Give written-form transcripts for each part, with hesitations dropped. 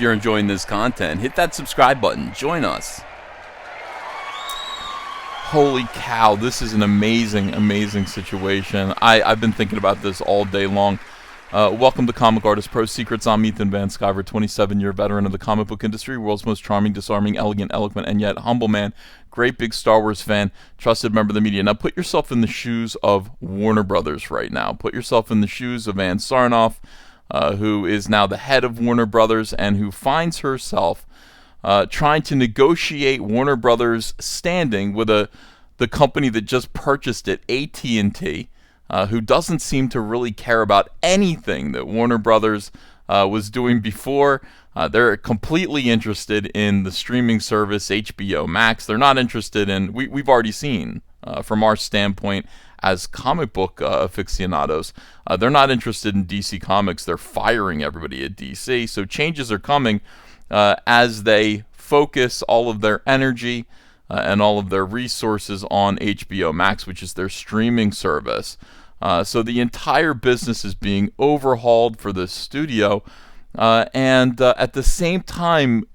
you're enjoying this content, hit that subscribe button. Join us. Holy cow, this is an amazing situation. I've been thinking about this all day long. Welcome to Comic Artist Pro Secrets. I'm Ethan Van Sciver, 27-year veteran of the comic book industry, world's most charming, disarming, elegant, eloquent, and yet humble man. Great big Star Wars fan, trusted member of the media. Now put yourself in the shoes of Warner Brothers right now. Put yourself in the shoes of Ann Sarnoff, who is now the head of Warner Brothers and who finds herself trying to negotiate Warner Brothers' standing with the company that just purchased it, AT&T. Who doesn't seem to really care about anything that Warner Brothers was doing before. They're completely interested in the streaming service HBO Max. They're not interested in, we've already seen from our standpoint as comic book aficionados, they're not interested in DC Comics. They're firing everybody at DC. So changes are coming as they focus all of their energy and all of their resources on HBO Max, which is their streaming service. So the entire business is being overhauled for the studio, and at the same time,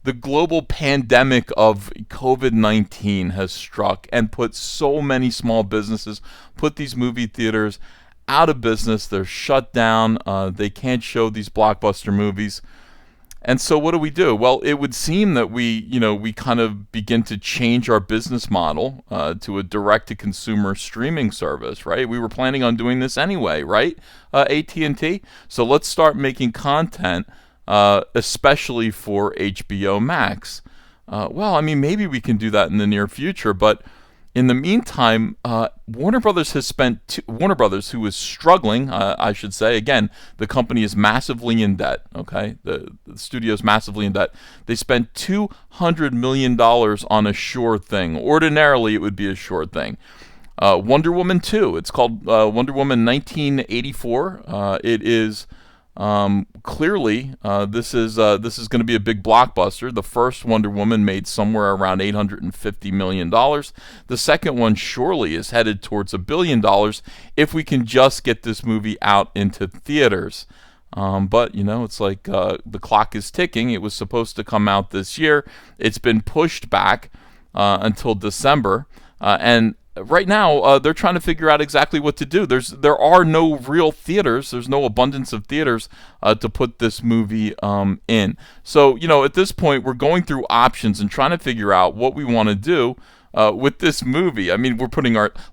the global pandemic of COVID-19 has struck and put so many small businesses, put these movie theaters out of business. They're shut down. They can't show these blockbuster movies. And so what do? Well, it would seem that we kind of begin to change our business model to a direct-to-consumer streaming service, right? We were planning on doing this anyway, right, AT&T? So let's start making content, especially for HBO Max. Well, I mean, maybe we can do that in the near future, but in the meantime, Warner Brothers has spent, Warner Brothers, who is struggling, I should say, again, the company is massively in debt, okay? The studio is massively in debt. They spent $200 million on a sure thing. Ordinarily, it would be a sure thing. Wonder Woman 2, it's called Wonder Woman 1984. It is clearly, this is going to be a big blockbuster. The first Wonder Woman made somewhere around $850 million. The second one surely is headed towards $1 billion if we can just get this movie out into theaters. But, it's like the clock is ticking. It was supposed to come out this year. It's been pushed back until December. And right now, they're trying to figure out exactly what to do. There are no real theaters. There's no abundance of theaters to put this movie in. So, at this point, we're going through options and trying to figure out what we want to do with this movie. I mean,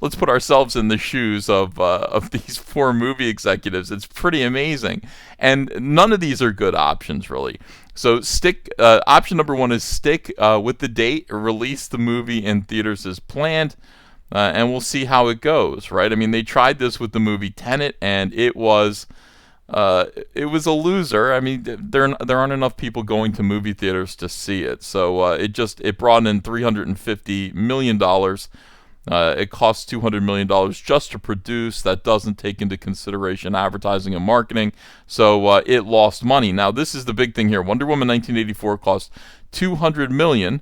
let's put ourselves in the shoes of these four movie executives. It's pretty amazing, and none of these are good options, really. So option number one is stick with the date, release the movie in theaters as planned. And we'll see how it goes, right? I mean, they tried this with the movie Tenet, and it was a loser. I mean, there aren't enough people going to movie theaters to see it, so it brought in $350 million. It costs $200 million just to produce. That doesn't take into consideration advertising and marketing, so it lost money. Now, this is the big thing here. Wonder Woman 1984 cost $200 million.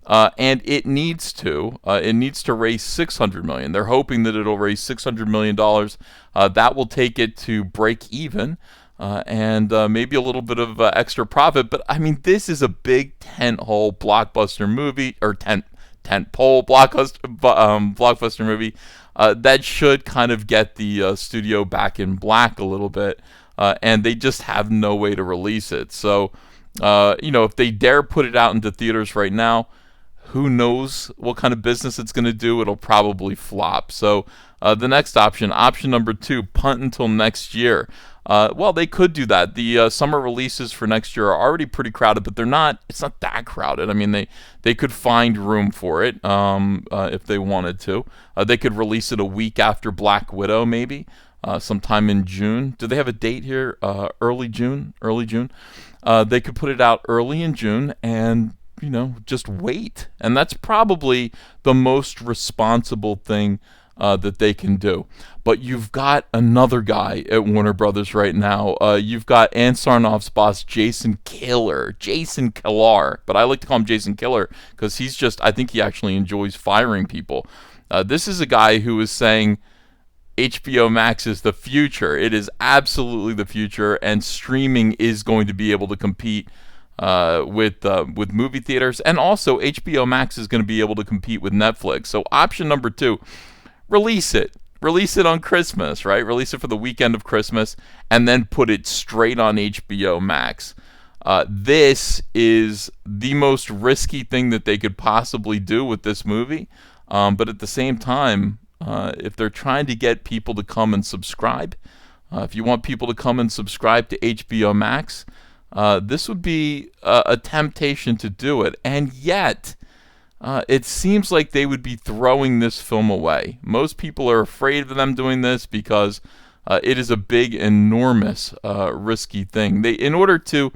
And it needs to raise $600 million. They're hoping that it'll raise $600 million. That will take it to break even, and maybe a little bit of extra profit. But I mean, this is a big tentpole blockbuster movie, or tentpole blockbuster movie that should kind of get the studio back in black a little bit, and they just have no way to release it. So, if they dare put it out into theaters right now, who knows what kind of business it's going to do? It'll probably flop. So the next option number 2, punt until next year. Well, they could do that. The summer releases for next year are already pretty crowded, but it's not that crowded. I mean, they could find room for it if they wanted to. They could release it a week after Black Widow, maybe, sometime in June. Do they have a date here? Early June? They could put it out early in June and just wait. And that's probably the most responsible thing that they can do. But you've got another guy at Warner Brothers right now. You've got Ann Sarnoff's boss, Jason Kilar, but I like to call him Jason Kilar because I think he actually enjoys firing people. This is a guy who is saying HBO Max is the future. It is absolutely the future, and streaming is going to be able to compete with movie theaters, and also HBO Max is going to be able to compete with Netflix. So option number 2, release it. Release it on Christmas, right? Release it for the weekend of Christmas, and then put it straight on HBO Max. This is the most risky thing that they could possibly do with this movie. But at the same time, if they're trying to get people to come and subscribe, if you want people to come and subscribe to HBO Max, this would be a temptation to do it. And yet, it seems like they would be throwing this film away. Most people are afraid of them doing this because it is a big, enormous, risky thing. In order to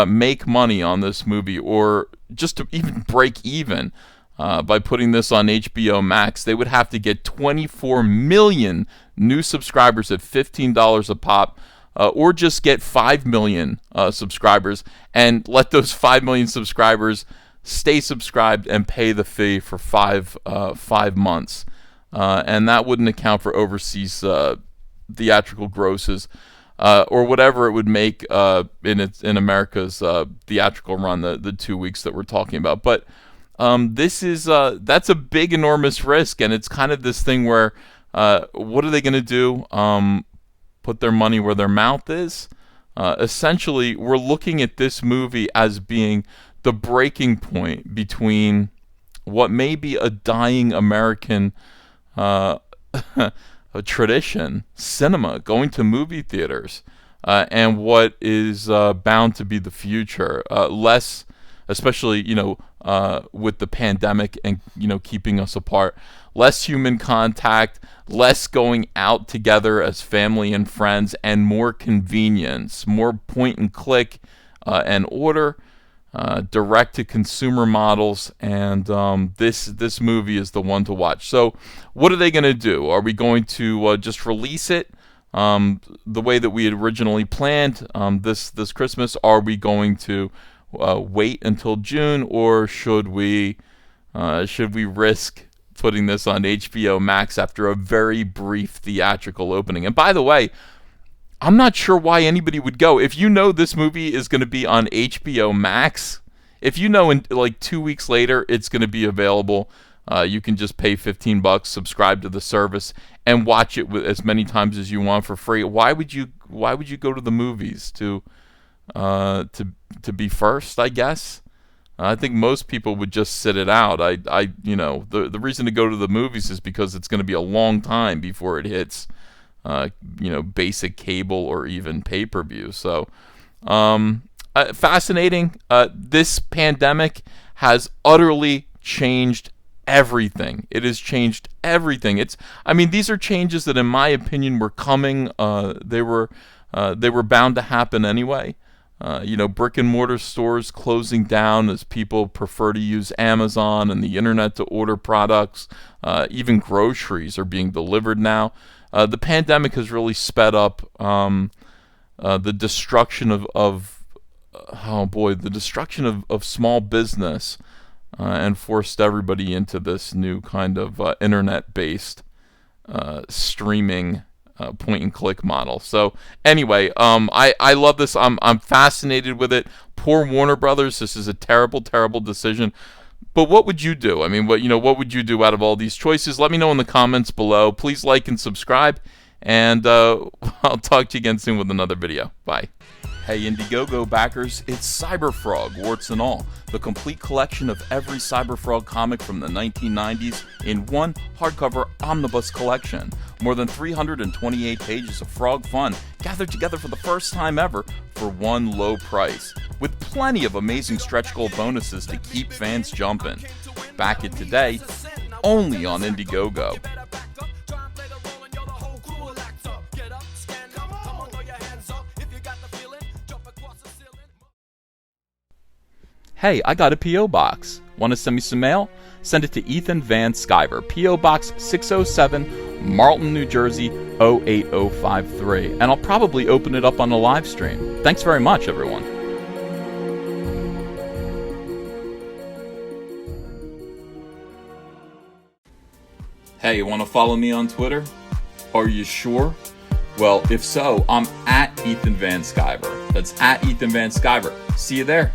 make money on this movie, or just to even break even by putting this on HBO Max, they would have to get 24 million new subscribers at $15 a pop, or just get 5 million subscribers and let those 5 million subscribers stay subscribed and pay the fee for 5 months. And that wouldn't account for overseas theatrical grosses, or whatever it would make in America's theatrical run, the 2 weeks that we're talking about. But that's a big, enormous risk, and it's kind of this thing where what are they going to do? Put their money where their mouth is? Essentially, we're looking at this movie as being the breaking point between what may be a dying American a tradition, cinema, going to movie theaters, and what is bound to be the future. Less, especially, with the pandemic and, keeping us apart. Less human contact, less going out together as family and friends, and more convenience, more point and click and order, direct to consumer models, and this movie is the one to watch. So what are they going to do? Are we going to just release it the way that we had originally planned this Christmas? Are we going to wait until June, or should we risk putting this on HBO Max after a very brief theatrical opening? And by the way, I'm not sure why anybody would go. If you know this movie is going to be on HBO Max, if you know in like 2 weeks later it's going to be available, you can just pay $15, subscribe to the service, and watch it as many times as you want for free. Why would you go to the movies to be first? I guess. I think most people would just sit it out. The reason to go to the movies is because it's going to be a long time before it hits basic cable or even pay-per-view. So fascinating. This pandemic has utterly changed everything. It has changed everything. These are changes that, in my opinion, were coming. They were bound to happen anyway. Brick and mortar stores closing down as people prefer to use Amazon and the internet to order products. Even groceries are being delivered now. The pandemic has really sped up the destruction of small business, and forced everybody into this new kind of internet-based streaming point and click model. So anyway, I love this. I'm fascinated with it. Poor Warner Brothers. This is a terrible, terrible decision. But what would you do? What would you do out of all these choices? Let me know in the comments below. Please like and subscribe, and I'll talk to you again soon with another video. Bye. Hey Indiegogo backers, it's Cyberfrog, warts and all, the complete collection of every Cyberfrog comic from the 1990s in one hardcover omnibus collection. More than 328 pages of frog fun gathered together for the first time ever for one low price, with plenty of amazing stretch goal bonuses to keep fans jumping. Back it today, only on Indiegogo. Hey, I got a P.O. Box. Want to send me some mail? Send it to Ethan Van Sciver, P.O. Box 607, Marlton, New Jersey, 08053. And I'll probably open it up on a live stream. Thanks very much, everyone. Hey, you want to follow me on Twitter? Are you sure? Well, if so, I'm at Ethan Van Sciver. That's at Ethan Van Sciver. See you there.